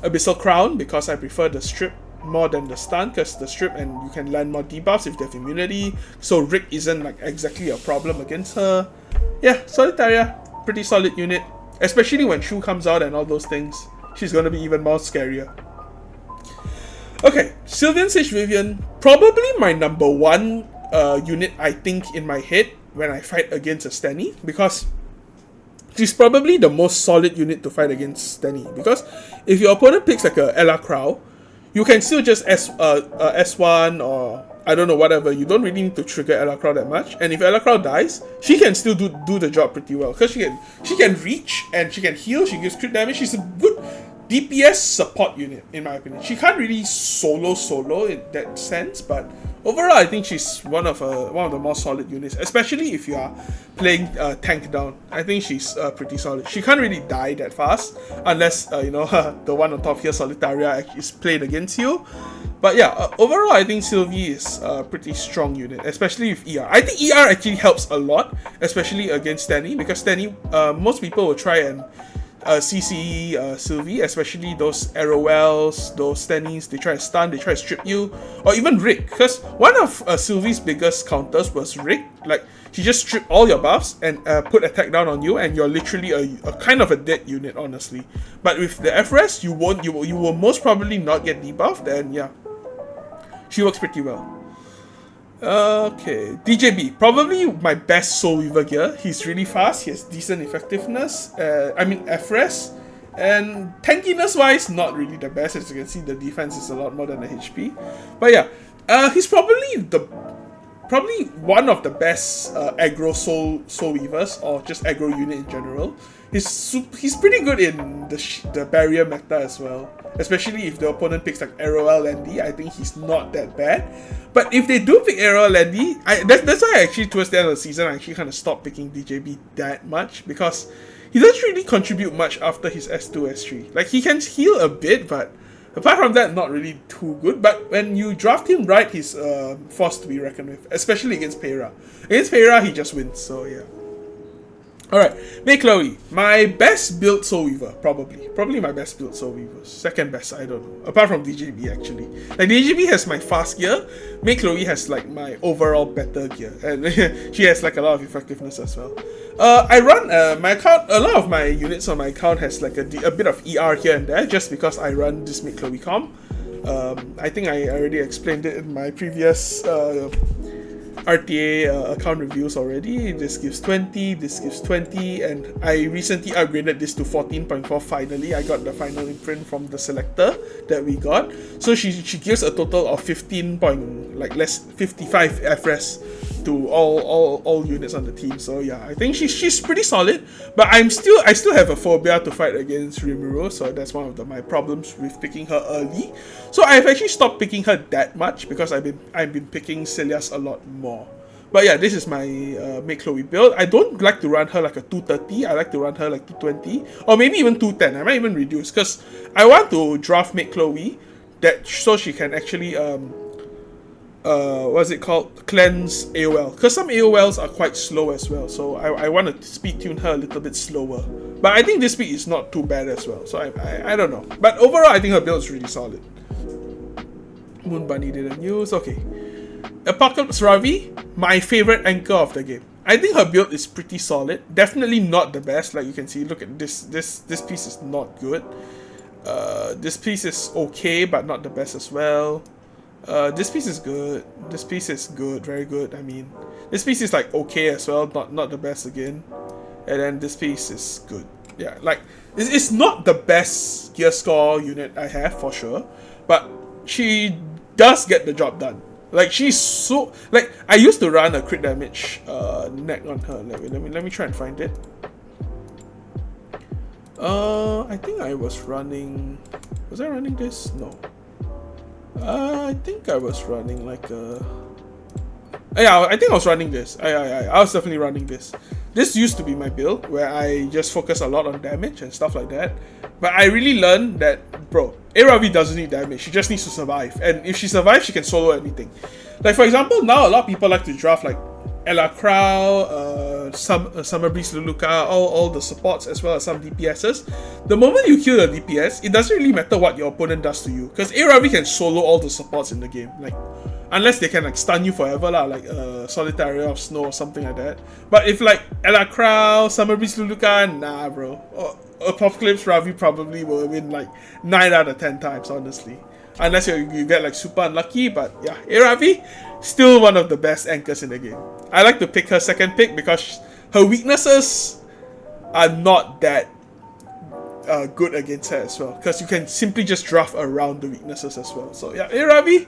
Abyssal Crown because I prefer the strip more than the stun, because the strip and you can land more debuffs if they have immunity, so Rick isn't like exactly a problem against her. Yeah, Solitaria, pretty solid unit, especially when Shu comes out and all those things. She's gonna be even more scarier. Okay, Sylvan Sage Vivian, probably my number 1 unit I think in my head when I fight against a Stanny, because she's probably the most solid unit to fight against Stanny, because if your opponent picks like a Ella Crow, you can still just S1 or I don't know, whatever. You don't really need to trigger Ella Crow that much. And if Ella Crow dies, she can still do the job pretty well. Because she can reach and she can heal, she gives crit damage. She's a good DPS support unit, in my opinion. She can't really solo in that sense, but overall I think she's one of the more solid units, especially if you are playing tank down. I think she's pretty solid. She can't really die that fast unless you know, the one on top here, Solitaria, is played against you. But yeah, overall I think Sylvie is a pretty strong unit, especially with ER. I think ER actually helps a lot, especially against Stanny, because Stanny, most people will try and CC Sylvie, especially those Arrowells, those Stannies. They try to stun, they try to strip you, or even Rick, because one of Sylvie's biggest counters was Rick. Like, she just stripped all your buffs and put attack down on you, and you're literally a kind of a dead unit, honestly. But with the FRS, you will most probably not get debuffed, and yeah, she works pretty well. Okay, DJB, probably my best Soul Weaver gear. He's really fast, he has decent effectiveness, I mean FRS, and tankiness wise, not really the best. As you can see, the defense is a lot more than the HP. But yeah, he's probably one of the best aggro soul weavers, or just aggro unit in general. He's pretty good in the barrier meta as well, especially if the opponent picks like Arrowel Landy. I think he's not that bad. But if they do pick Arrowel Landy, that's why I actually towards the end of the season I actually kind of stopped picking DJB that much, because he doesn't really contribute much after his S2, S3. Like, he can heal a bit, but apart from that, not really too good. But when you draft him right, he's force to be reckoned with, especially against Pera. Against Pera, he just wins, so yeah. Alright, Maid Chloe, my best build Soul Weaver, probably my best build Soul Weaver, second best, I don't know, apart from DJB actually. Like, DJB has my fast gear, Maid Chloe has like my overall better gear, and she has like a lot of effectiveness as well. I run my account, a lot of my units on my account has like a bit of ER here and there, just because I run this Maid Chloe com. I think I already explained it in my previous RTA account reviews already. This gives 20, this gives 20, and I recently upgraded this to 14.4 finally. I got the final imprint from the selector that we got. So she gives a total of 55 FRES to all units on the team. So yeah, I think she's pretty solid. But I still have a phobia to fight against Rimuru, so that's one of my problems with picking her early. So I've actually stopped picking her that much because I've been picking Celias a lot more. But yeah, this is my Make Chloe build. I don't like to run her like a 230. I like to run her like 220 or maybe even 210. I might even reduce because I want to draft Make Chloe so she can actually what's it called, cleanse AOL, because some AOLs are quite slow as well, so I want to speed tune her a little bit slower. But I think this speed is not too bad as well, so I don't know. But overall, I think her build is really solid. Moon Bunny didn't use. Okay, Apocalypse Ravi, my favorite anchor of the game. I think her build is pretty solid. Definitely not the best. Like you can see, look at this piece is not good. This piece is okay, but not the best as well. This piece is good. This piece is good, very good. I mean, this piece is like okay as well, not the best again. And then this piece is good. Yeah, like it's not the best gear score unit I have for sure, but she does get the job done. Like she's so, like I used to run a crit damage neck on her. Let me try and find it. I think I was running. Was I running this? No. I think I was running like a. Yeah, I think I was running this. I was definitely running this. This used to be my build where I just focus a lot on damage and stuff like that. But I really learned that, bro, ae-Ravi doesn't need damage. She just needs to survive. And if she survives, she can solo anything. Like for example, now a lot of people like to draft like Ella Crow, Summer Breeze Luluka, all the supports as well as some DPSs. The moment you kill the DPS, it doesn't really matter what your opponent does to you, because ae-Ravi can solo all the supports in the game. Like, unless they can like stun you forever lah, like Solitary of Snow or something like that. But if like Ella Crow, Summer Breeze Luluka, nah bro. Apocalypse Ravi probably will win like 9 out of 10 times, honestly. Unless you get like super unlucky, but yeah, ae-Ravi, still one of the best anchors in the game. I like to pick her second pick because her weaknesses are not that good against her as well, because you can simply just draft around the weaknesses as well. So yeah, ae-Ravi,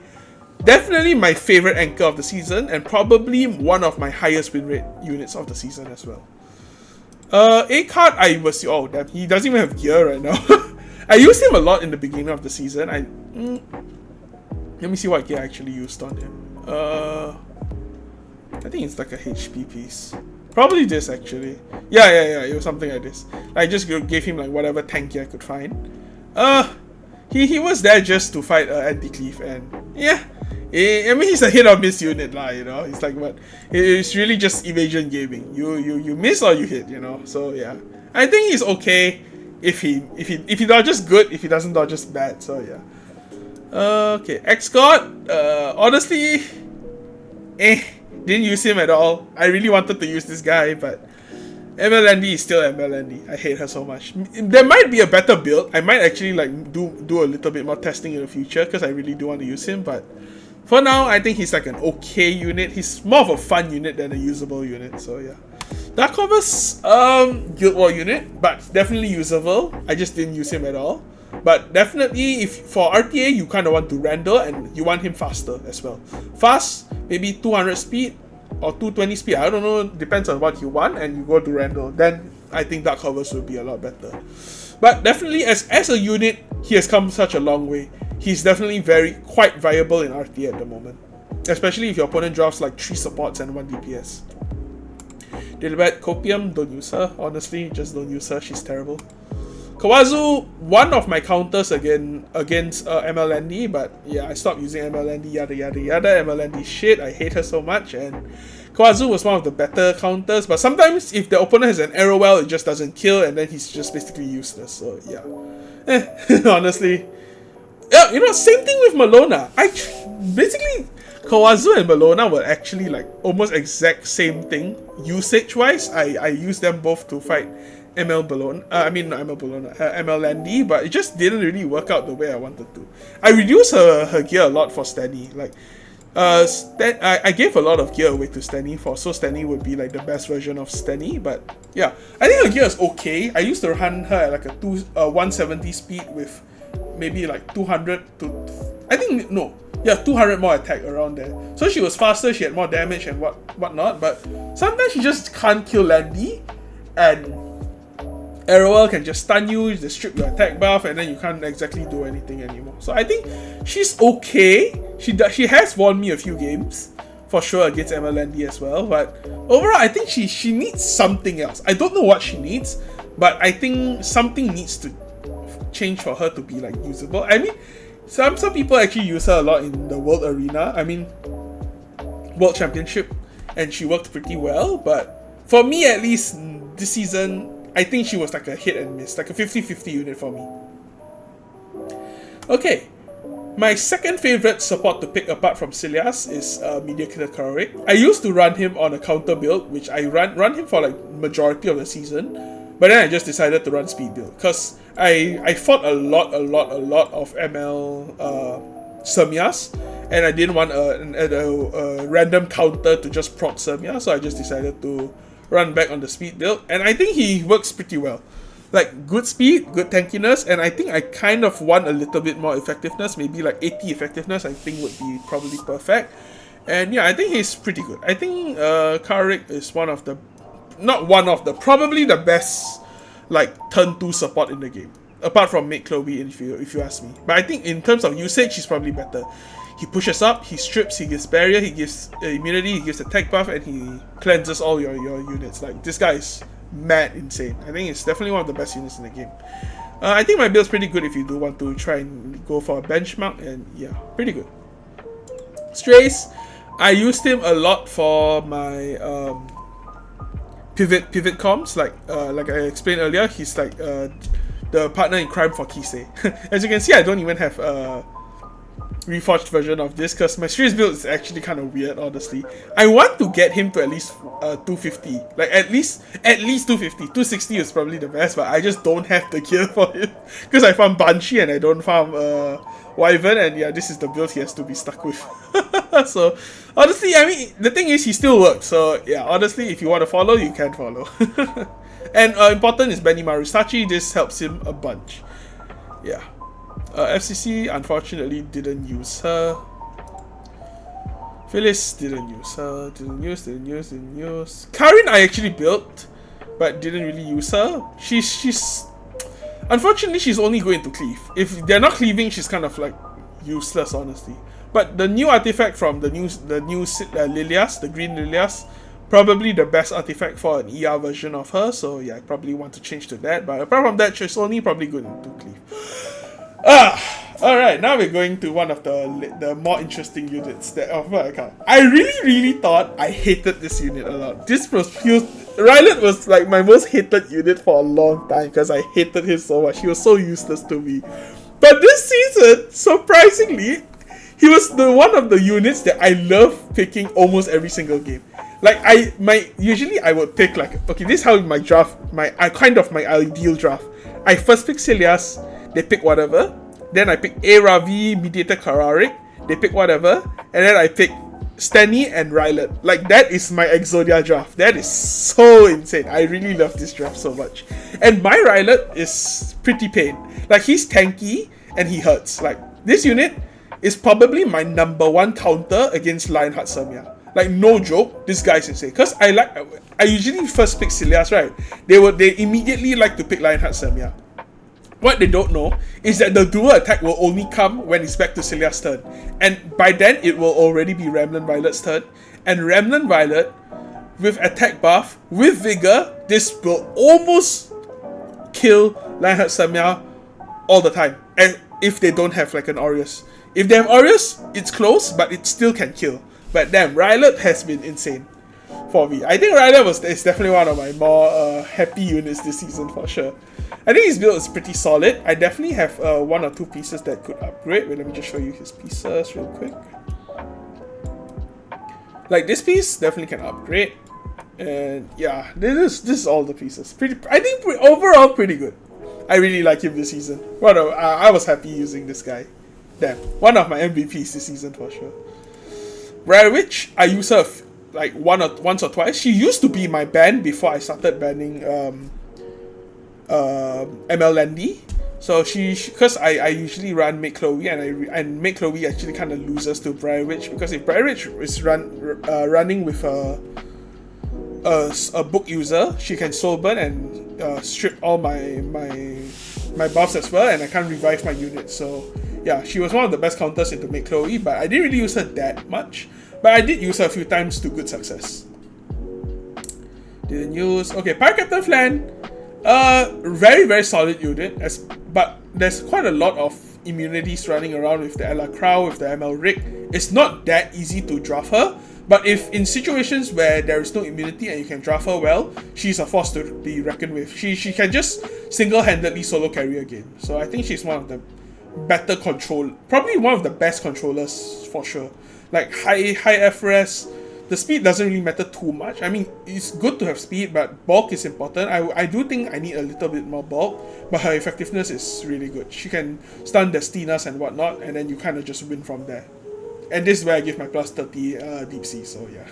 definitely my favorite anchor of the season and probably one of my highest win rate units of the season as well. A-card, oh damn, he doesn't even have gear right now. I used him a lot in the beginning of the season. Let me see what gear I actually used on him. I think it's like a HP piece. Probably this actually. Yeah, it was something like this. I just gave him like whatever tank gear I could find. He was there just to fight anti-cleave, and yeah. I mean, he's a hit or miss unit lah, you know. It's like what? It's really just evasion gaming. You miss or you hit, you know. So yeah, I think he's okay. If he dodges, good. If he doesn't dodge, just bad. So yeah. Okay, X-God. Honestly, didn't use him at all. I really wanted to use this guy, but MLND is still MLND. I hate her so much. There might be a better build. I might actually like do a little bit more testing in the future because I really do want to use him, but for now, I think he's like an okay unit. He's more of a fun unit than a usable unit, so yeah. Darkover's Guild War unit, but definitely usable. I just didn't use him at all. But definitely, if for RTA, you kind of want to render and you want him faster as well. Fast, maybe 200 speed or 220 speed, I don't know, depends on what you want, and you go to render. Then I think Darkovers will be a lot better. But definitely, as a unit, he has come such a long way. He's definitely quite viable in RTA at the moment. Especially if your opponent drafts like 3 supports and 1 DPS. Dilbert Copium, don't use her. Honestly, just don't use her. She's terrible. Kawazu, one of my counters against MLND, but yeah, I stopped using MLND, yada yada yada. MLND shit, I hate her so much, and Kawazu was one of the better counters, but sometimes if the opponent has an arrow well, it just doesn't kill, and then he's just basically useless, so yeah. Honestly. Yeah, you know, same thing with Malona. Basically, Kawazu and Malona were actually like almost exact same thing usage-wise. I used them both to fight ML Bologna. ML Landy, but it just didn't really work out the way I wanted to. I reduced her gear a lot for Stanny. Like, I gave a lot of gear away to Stanny so Stanny would be like the best version of Stanny. But yeah, I think her gear is okay. I used to run her at like a 170 speed with maybe like 200 to, I think, no, Yeah, 200 more attack around there. So she was faster, she had more damage and whatnot, but sometimes she just can't kill Landy, and Arrowell can just stun you, just strip your attack buff, and then you can't exactly do anything anymore. So I think she's okay. She has won me a few games, for sure, against Landy as well, but overall I think she needs something else. I don't know what she needs, but I think something needs to change for her to be like usable. I mean, some people actually use her a lot in the World Arena, I mean World Championship, and she worked pretty well, but for me at least this season, I think she was like a hit and miss, like a 50-50 unit for me. Okay, my second favorite support to pick apart from Cilias is Mediocre. I used to run him on a counter build, which I run him for like majority of the season, but then I just decided to run speed build because I fought a lot of ML Semias, and I didn't want a random counter to just proc Semia, so I just decided to run back on the speed build, and I think he works pretty well. Like, good speed, good tankiness, and I think I kind of want a little bit more effectiveness, maybe like 80 effectiveness I think would be probably perfect. And yeah, I think he's pretty good. I think Karik is probably the best like turn 2 support in the game, apart from Maid Chloe if you ask me. But I think in terms of usage, he's probably better. He pushes up, he strips, he gives barrier, he gives immunity, he gives attack buff, and he cleanses all your units. Like, this guy is mad insane. I think it's definitely one of the best units in the game. I think my build's pretty good if you do want to try and go for a benchmark, and yeah, pretty good. Strays, I used him a lot for my pivot comms. Like I explained earlier, he's like the partner in crime for Kisei. As you can see, I don't even have reforged version of this because my Strays build is actually kind of weird, honestly. I want to get him to at least 250, like at least 250. 260 is probably the best, but I just don't have the gear for him because I found Banshee and I don't farm Wyvern, and yeah, this is the build he has to be stuck with. So honestly, I mean, the thing is, he still works, so yeah, honestly, if you want to follow, you can follow. And important is Benny Marusachi. This helps him a bunch. Yeah. FCC unfortunately didn't use her. Phyllis didn't use her. Didn't use. Karin I actually built, but didn't really use her. She's unfortunately she's only going to cleave. If they're not cleaving, she's kind of like useless, honestly. But the new artifact from the new Lilias, the green Lilias, probably the best artifact for an ER version of her. So yeah, I probably want to change to that. But apart from that, she's only probably good to cleave. Alright, now we're going to one of the more interesting units that of my account. I really thought I hated this unit a lot. Rylet was like my most hated unit for a long time because I hated him so much. He was so useless to me. But this season, surprisingly, he was one of the units that I love picking almost every single game. Like usually I would pick like, okay, this is how my draft, my ideal draft. I first pick Cilias. They pick whatever. Then I pick Ravi, Mediator Kararik. They pick whatever. And then I pick Stanny and Rylet. Like, that is my Exodia draft. That is so insane. I really love this draft so much. And my Rylet is pretty pain. Like, he's tanky and he hurts. Like, this unit is probably my #1 counter against Lionheart Samia. Like, no joke, this guy's insane. Because I usually first pick Cilias, right? They immediately like to pick Lionheart Samia. What they don't know is that the dual attack will only come when it's back to Cilia's turn. And by then, it will already be Remnant Violet's turn. And Remnant Violet, with attack buff, with vigor, this will almost kill Lionheart Samia all the time. And if they don't have like an Aureus. If they have Aureus, it's close, but it still can kill. But damn, Rylet has been insane for me. I think Rylet is definitely one of my more happy units this season for sure. I think his build is pretty solid. I definitely have 1 or 2 pieces that could upgrade. Wait, let me just show you his pieces real quick. Like, this piece definitely can upgrade. And yeah, this is all the pieces. I think overall pretty good. I really like him this season. I was happy using this guy. Damn, one of my MVPs this season for sure. Rarewitch, I use her like once or twice. She used to be my ban before I started banning ML Landy. So because I usually run Make Chloe, and Make Chloe actually kind of loses to Briarwitch, because if Briarwitch is running with a book user, she can soul burn and strip all my buffs as well, and I can't revive my unit. So yeah, she was one of the best counters into Make Chloe, but I didn't really use her that much. But I did use her a few times to good success. Didn't use... Okay, Pirate Captain Flan. Very, very solid unit, but there's quite a lot of immunities running around with the Ella Crow, with the ML Rig. It's not that easy to draft her, but if in situations where there is no immunity and you can draft her well, she's a force to be reckoned with. She can just single-handedly solo carry a game. So I think she's one of the better probably one of the best controllers for sure. Like high FRS, the speed doesn't really matter too much. I mean, it's good to have speed, but bulk is important. I do think I need a little bit more bulk, but her effectiveness is really good. She can stun Destinas and whatnot, and then you kind of just win from there. And this is where I give my plus 30 Deep Sea, so yeah.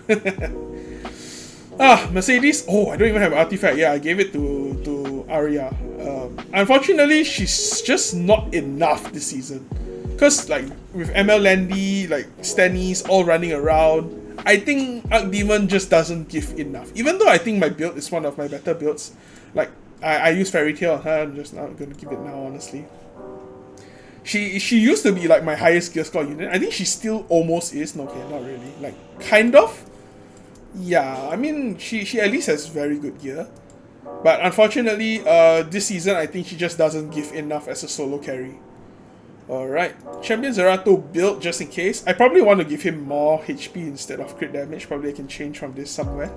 Mercedes. Oh, I don't even have an artifact. Yeah, I gave it to Arya. Unfortunately, she's just not enough this season. Because, like, with ML Landy, like, Stannies all running around, I think Archdemon just doesn't give enough. Even though I think my build is one of my better builds. Like, I use Fairy Tail on her, I'm just not going to give it now, honestly. She used to be, like, my highest gear score unit. I think she still almost is. No, okay, not really. Like, kind of. Yeah, I mean, she at least has very good gear. But unfortunately, this season, I think she just doesn't give enough as a solo carry. Alright, Champion Zerato build just in case. I probably want to give him more HP instead of crit damage. Probably I can change from this somewhere.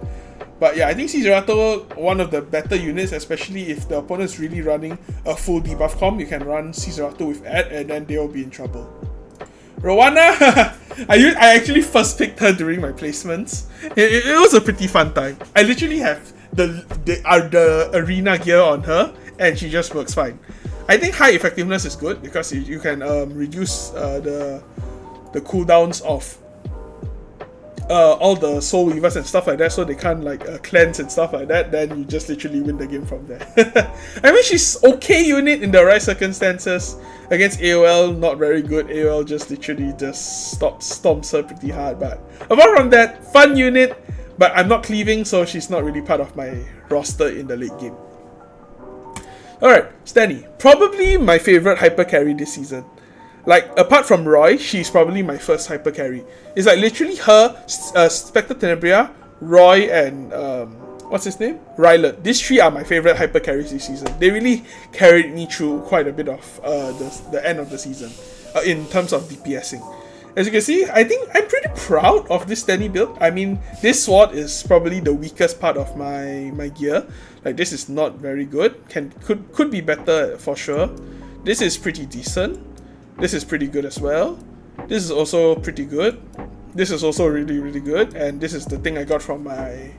But yeah, I think Zerato, one of the better units, especially if the opponent is really running a full debuff comp. You can run Zerato with Ad and then they'll be in trouble. Rowana! I actually first picked her during my placements. It was a pretty fun time. I literally have the arena gear on her and she just works fine. I think high effectiveness is good because you can reduce the cooldowns of all the soul weavers and stuff like that, so they can't like cleanse and stuff like that. Then you just literally win the game from there. I mean, she's okay unit in the right circumstances. Against AOL, not very good. AOL just literally just stomps her pretty hard. But apart from that, fun unit. But I'm not cleaving, so she's not really part of my roster in the late game. Alright, Stanny. Probably my favorite hyper carry this season. Like, apart from Roy, she's probably my first hyper carry. It's like literally her, Spectre Tenebria, Roy, and what's his name? Rylot. These three are my favorite hyper carries this season. They really carried me through quite a bit of the end of the season in terms of DPSing. As you can see, I think I'm pretty proud of this Stanny build. I mean, this sword is probably the weakest part of my gear. Like, this is not very good. Could be better for sure. This is pretty decent. This is pretty good as well. This is also pretty good. This is also really, really good. And this is the thing I got from my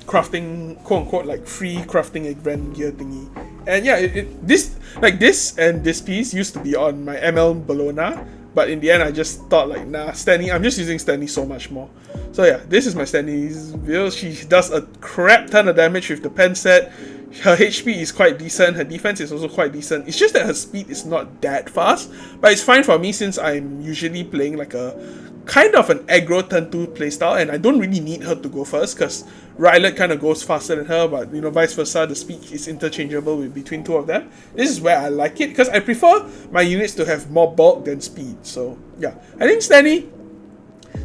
crafting, quote-unquote, like free crafting event gear thingy. And yeah, this and this piece used to be on my ML Bologna. But in the end, I just thought like, nah, Stanny, I'm just using Stanny so much more. So yeah, this is my Stanny's build. She does a crap ton of damage with the pen set. Her HP is quite decent. Her defense is also quite decent. It's just that her speed is not that fast. But it's fine for me since I'm usually playing like a kind of an aggro turn 2 playstyle. And I don't really need her to go first because Rylot kind of goes faster than her. But, you know, vice versa, the speed is interchangeable between two of them. This is where I like it because I prefer my units to have more bulk than speed. So, yeah. I think Stanny,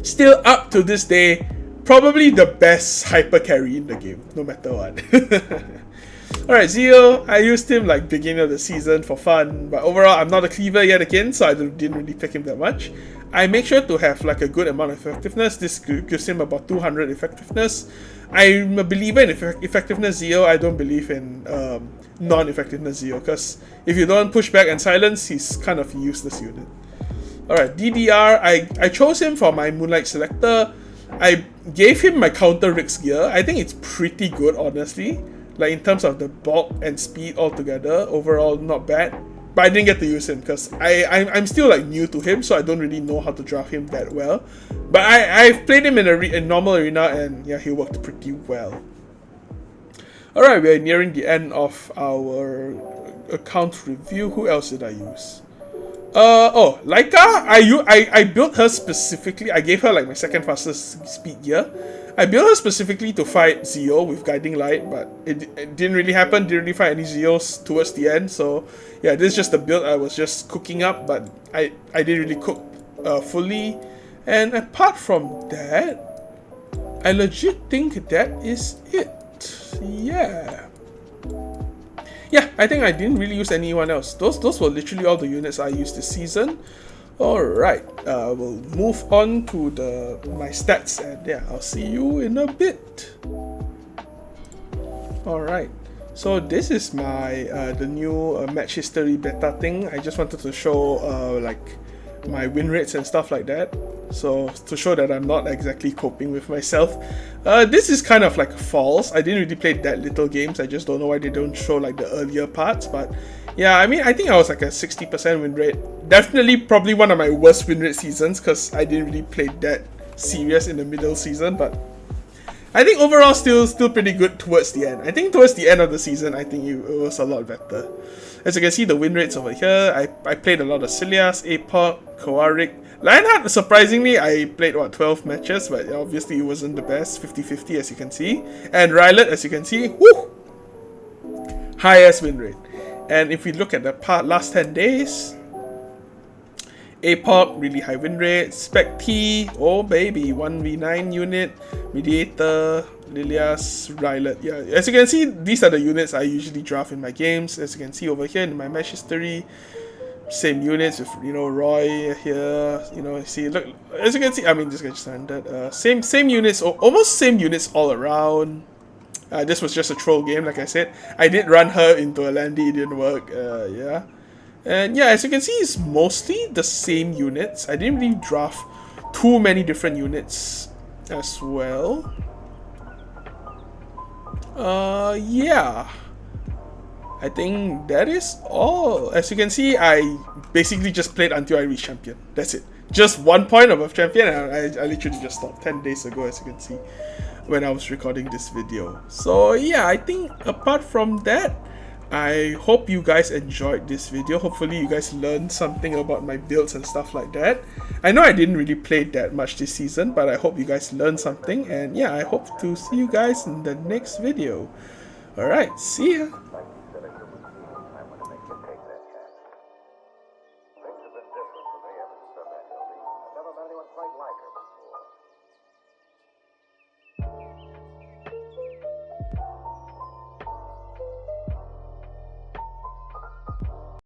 still up to this day, probably the best hyper carry in the game, no matter what. Alright, Zio, I used him like beginning of the season for fun, but overall I'm not a cleaver yet again, so I didn't really pick him that much. I make sure to have like a good amount of effectiveness. This gives him about 200 effectiveness. I'm a believer in effectiveness Zio. I don't believe in non-effectiveness Zio, because if you don't push back and silence, he's kind of a useless unit. Alright, DDR, I chose him for my Moonlight Selector. I gave him my counter Rick's gear. I think it's pretty good, honestly. Like, in terms of the bulk and speed altogether, overall not bad. But I didn't get to use him because I'm still like new to him, so I don't really know how to draft him that well. But I've played him in a normal arena, and yeah, he worked pretty well. Alright, we're nearing the end of our account review. Who else did I use? Oh, Laika, I built her specifically. I gave her like my second fastest speed gear. I built her specifically to fight Zeo with Guiding Light, but it didn't really happen. Didn't really fight any Zeos towards the end. So yeah, this is just the build I was just cooking up, but I didn't really cook fully. And apart from that, I legit think that is it. Yeah. Yeah, I think I didn't really use anyone else. Those were literally all the units I used this season. Alright, we'll move on to my stats, and yeah, I'll see you in a bit. Alright, so this is my the new match history beta thing. I just wanted to show like my win rates and stuff like that. So to show that I'm not exactly coping with myself. This is kind of like false. I didn't really play that little games. I just don't know why they don't show like the earlier parts. But yeah, I mean, I think I was like a 60% win rate. Definitely probably one of my worst win rate seasons because I didn't really play that serious in the middle season. But I think overall still pretty good towards the end. I think towards the end of the season, I think it was a lot better. As you can see, the win rates over here, I played a lot of Cilias, Apoc, Koarik. Lionheart, surprisingly, I played, what, 12 matches, but obviously it wasn't the best, 50-50 as you can see. And Rylet, as you can see, whoo! Highest win rate. And if we look at the last 10 days, Apoc, really high win rate, Spec T, oh baby, 1v9 unit, Mediator, Lilias, Rylet. Yeah, as you can see, these are the units I usually draft in my games. As you can see over here in my match history, same units with, you know, Roy here, you know, see, look, as you can see, I mean, this guy's standard, same units, almost same units all around. This was just a troll game, like I said. I did run her into a Landy, it didn't work, yeah. And yeah, as you can see, it's mostly the same units. I didn't really draft too many different units as well. Yeah. I think that is all. As you can see, I basically just played until I reached champion. That's it. Just 1 point above champion, and I literally just stopped 10 days ago, as you can see, when I was recording this video. So yeah, I think apart from that, I hope you guys enjoyed this video. Hopefully you guys learned something about my builds and stuff like that. I know I didn't really play that much this season, but I hope you guys learned something. And yeah, I hope to see you guys in the next video. Alright, see ya! Quite like her.